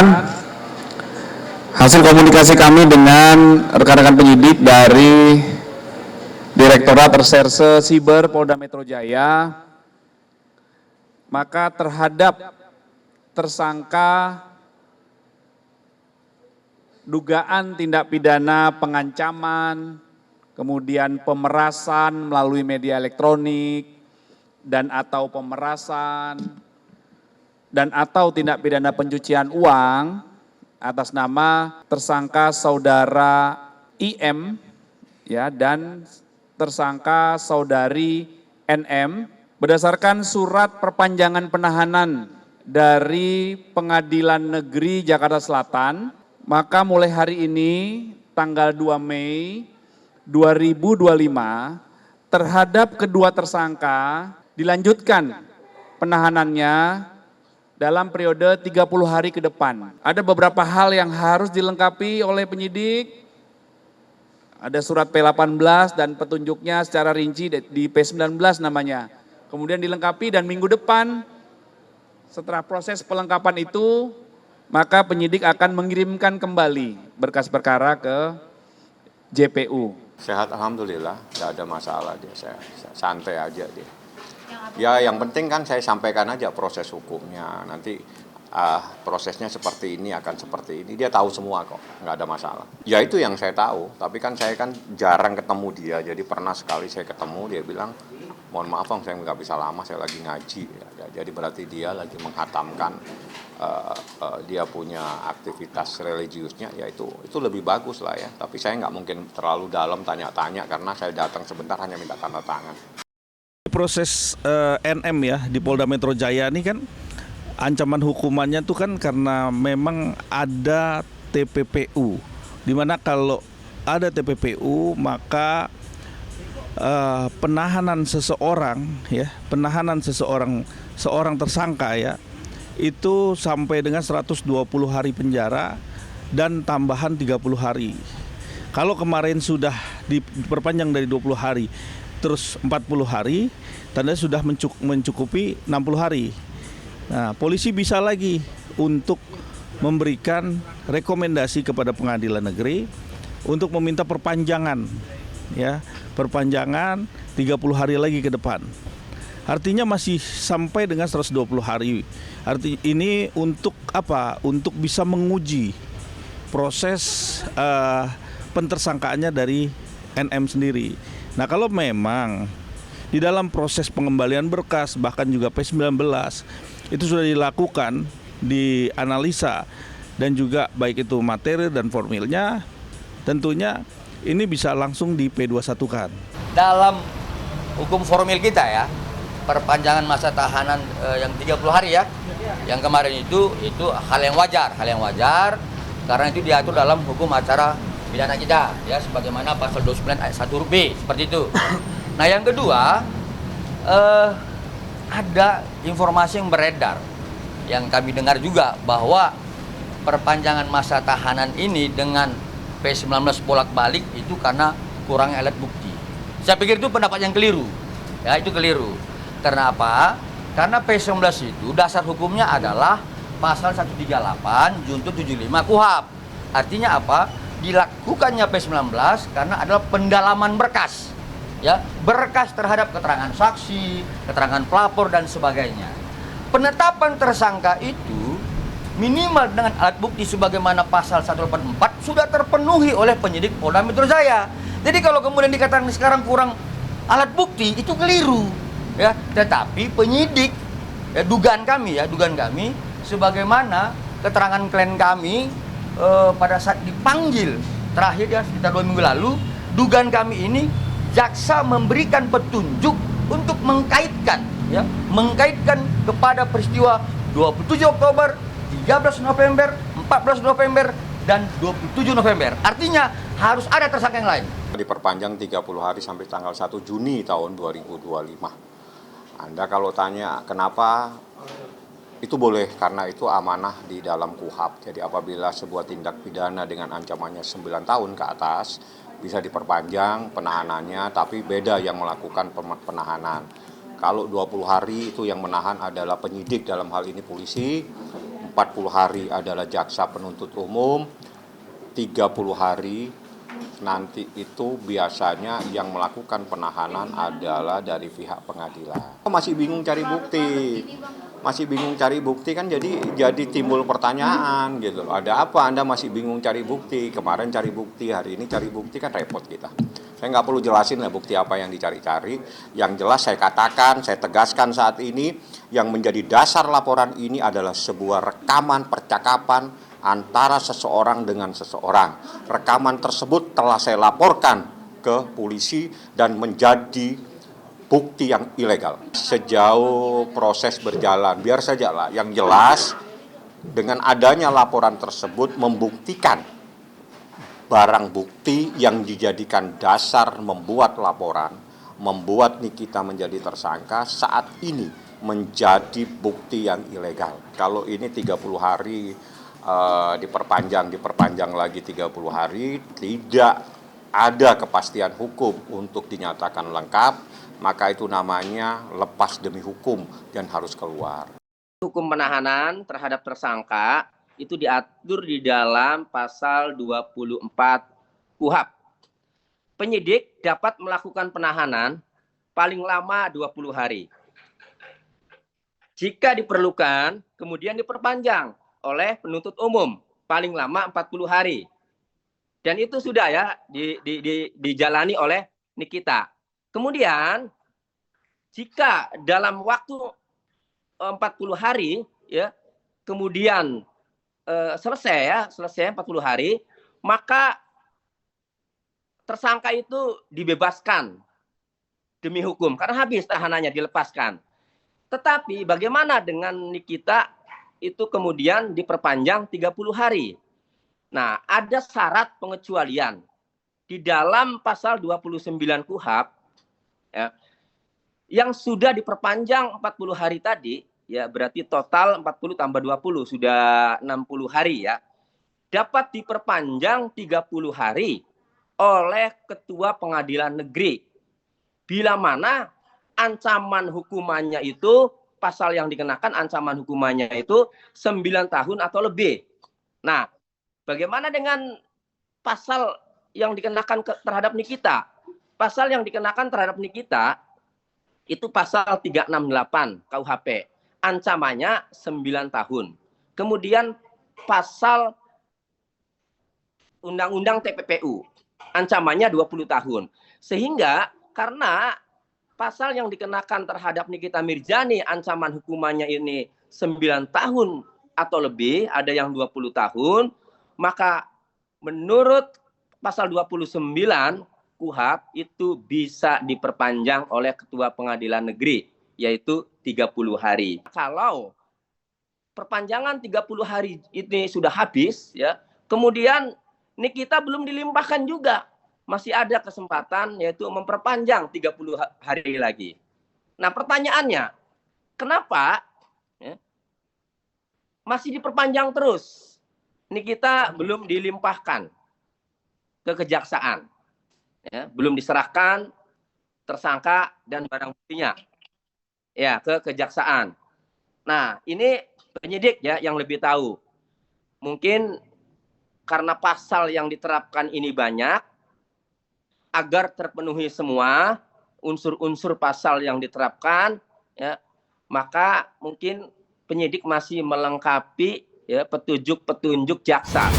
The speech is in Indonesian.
rekan-rekan, hasil komunikasi kami dengan rekan-rekan penyidik dari Direktorat Reserse Siber Polda Metro Jaya, maka terhadap tersangka dugaan tindak pidana pengancaman, kemudian pemerasan melalui media elektronik, dan atau pemerasan, dan atau tindak pidana pencucian uang atas nama tersangka saudara IM ya, dan tersangka saudari NM berdasarkan surat perpanjangan penahanan dari Pengadilan Negeri Jakarta Selatan, maka mulai hari ini tanggal 2 Mei 2025 terhadap kedua tersangka dilanjutkan penahanannya dalam periode 30 hari ke depan. Ada beberapa hal yang harus dilengkapi oleh penyidik. Ada surat P18 dan petunjuknya secara rinci di P19 namanya. Kemudian dilengkapi dan minggu depan setelah proses pelengkapan itu, maka penyidik akan mengirimkan kembali berkas perkara ke JPU. Sehat alhamdulillah, tidak ada masalah dia, saya santai aja dia. Ya yang penting kan saya sampaikan aja proses hukumnya, nanti prosesnya seperti ini akan seperti ini, dia tahu semua kok, nggak ada masalah. Ya itu yang saya tahu, tapi kan saya kan jarang ketemu dia, jadi pernah sekali saya ketemu, dia bilang, mohon maaf Bang, saya nggak bisa lama, saya lagi ngaji. Ya, jadi berarti dia lagi menghatamkan, dia punya aktivitas religiusnya, ya itu lebih bagus lah ya. Tapi saya nggak mungkin terlalu dalam tanya-tanya, karena saya datang sebentar hanya minta tanda tangan. Proses NM ya di Polda Metro Jaya ini kan ancaman hukumannya tuh kan karena memang ada TPPU, dimana kalau ada TPPU maka penahanan seseorang seorang tersangka ya itu sampai dengan 120 hari penjara dan tambahan 30 hari. Kalau kemarin sudah diperpanjang dari 20 hari terus 40 hari, tanda sudah mencukupi 60 hari. Nah, polisi bisa lagi untuk memberikan rekomendasi kepada pengadilan negeri untuk meminta perpanjangan, ya, perpanjangan 30 hari lagi ke depan. Artinya masih sampai dengan 120 hari. Ini untuk apa? Untuk bisa menguji proses pentersangkaannya dari NM sendiri. Nah, kalau memang di dalam proses pengembalian berkas bahkan juga P19 itu sudah dilakukan, dianalisa dan juga baik itu materi dan formilnya, tentunya ini bisa langsung di P21-kan. Dalam hukum formil kita ya, perpanjangan masa tahanan yang 30 hari ya, yang kemarin itu hal yang wajar karena itu diatur dalam hukum acara pidana kita ya, sebagaimana pasal 29 ayat 1 huruf B, seperti itu. Nah, yang kedua, ada informasi yang beredar yang kami dengar juga bahwa perpanjangan masa tahanan ini dengan P19 bolak-balik itu karena kurangnya alat bukti. Saya pikir itu pendapat yang keliru. Ya, itu keliru. Karena apa? Karena P19 itu dasar hukumnya adalah pasal 138 junto 75 KUHP. Artinya apa? Dilakukannya P19 karena adalah pendalaman berkas. Ya, berkas terhadap keterangan saksi, keterangan pelapor dan sebagainya. Penetapan tersangka itu minimal dengan alat bukti sebagaimana pasal 184 sudah terpenuhi oleh penyidik Polda Metro Jaya. Jadi kalau kemudian dikatakan sekarang kurang alat bukti, itu keliru. Ya, tetapi penyidik, ya, dugaan kami sebagaimana keterangan klien kami pada saat dipanggil terakhir ya sekitar 2 minggu lalu, dugaan kami ini jaksa memberikan petunjuk untuk mengkaitkan kepada peristiwa 27 Oktober, 13 November, 14 November, dan 27 November. Artinya harus ada tersangka yang lain. Diperpanjang 30 hari sampai tanggal 1 Juni tahun 2025. Anda kalau tanya kenapa, itu boleh karena itu amanah di dalam KUHP. Jadi apabila sebuah tindak pidana dengan ancamannya 9 tahun ke atas, bisa diperpanjang penahanannya, tapi beda yang melakukan penahanan. Kalau 20 hari itu yang menahan adalah penyidik, dalam hal ini polisi, 14 hari adalah jaksa penuntut umum, 30 hari nanti itu biasanya yang melakukan penahanan adalah dari pihak pengadilan. Masih bingung cari bukti kan jadi timbul pertanyaan gitu loh. Ada apa Anda masih bingung cari bukti? Kemarin cari bukti, hari ini cari bukti, kan repot kita. Saya nggak perlu jelasin lah bukti apa yang dicari-cari. Yang jelas saya katakan, saya tegaskan saat ini, yang menjadi dasar laporan ini adalah sebuah rekaman percakapan antara seseorang dengan seseorang. Rekaman tersebut telah saya laporkan ke polisi dan menjadi bukti yang ilegal. Sejauh proses berjalan, biar saja lah. Yang jelas, dengan adanya laporan tersebut membuktikan barang bukti yang dijadikan dasar membuat laporan, membuat Nikita menjadi tersangka, saat ini menjadi bukti yang ilegal. Kalau ini 30 hari diperpanjang lagi 30 hari, tidak ada kepastian hukum untuk dinyatakan lengkap, maka itu namanya lepas demi hukum dan harus keluar. Hukum penahanan terhadap tersangka itu diatur di dalam pasal 24 KUHP. Penyidik dapat melakukan penahanan paling lama 20 hari. Jika diperlukan, kemudian diperpanjang oleh penuntut umum paling lama 40 hari. Dan itu sudah ya dijalani oleh Nikita. Kemudian jika dalam waktu 40 hari ya, kemudian selesai 40 hari, maka tersangka itu dibebaskan demi hukum karena habis tahanannya, dilepaskan. Tetapi bagaimana dengan Nikita itu kemudian diperpanjang 30 hari? Nah, ada syarat pengecualian di dalam pasal 29 KUHP ya, yang sudah diperpanjang 40 hari tadi, ya berarti total 40 tambah 20 sudah 60 hari ya. Dapat diperpanjang 30 hari oleh Ketua Pengadilan Negeri. Bila mana ancaman hukumannya itu, pasal yang dikenakan ancaman hukumannya itu 9 tahun atau lebih. Nah, bagaimana dengan pasal yang dikenakan terhadap Nikita? Pasal yang dikenakan terhadap Nikita itu pasal 368 KUHP. Ancamannya 9 tahun. Kemudian pasal Undang-Undang TPPU. Ancamannya 20 tahun. Sehingga karena pasal yang dikenakan terhadap Nikita Mirzani ancaman hukumannya ini 9 tahun atau lebih, ada yang 20 tahun, maka menurut pasal 29 KUHP itu bisa diperpanjang oleh Ketua Pengadilan Negeri, yaitu 30 hari. Kalau perpanjangan 30 hari ini sudah habis, ya, kemudian Nikita belum dilimpahkan juga, masih ada kesempatan yaitu memperpanjang 30 hari lagi. Nah, pertanyaannya, kenapa ya, masih diperpanjang terus? Nikita belum dilimpahkan ke kejaksaan, ya, belum diserahkan tersangka dan barang buktinya ya ke kejaksaan. Nah, ini penyidik ya yang lebih tahu. Mungkin karena pasal yang diterapkan ini banyak, agar terpenuhi semua unsur-unsur pasal yang diterapkan, ya, maka mungkin penyidik masih melengkapi ya petunjuk-petunjuk jaksa.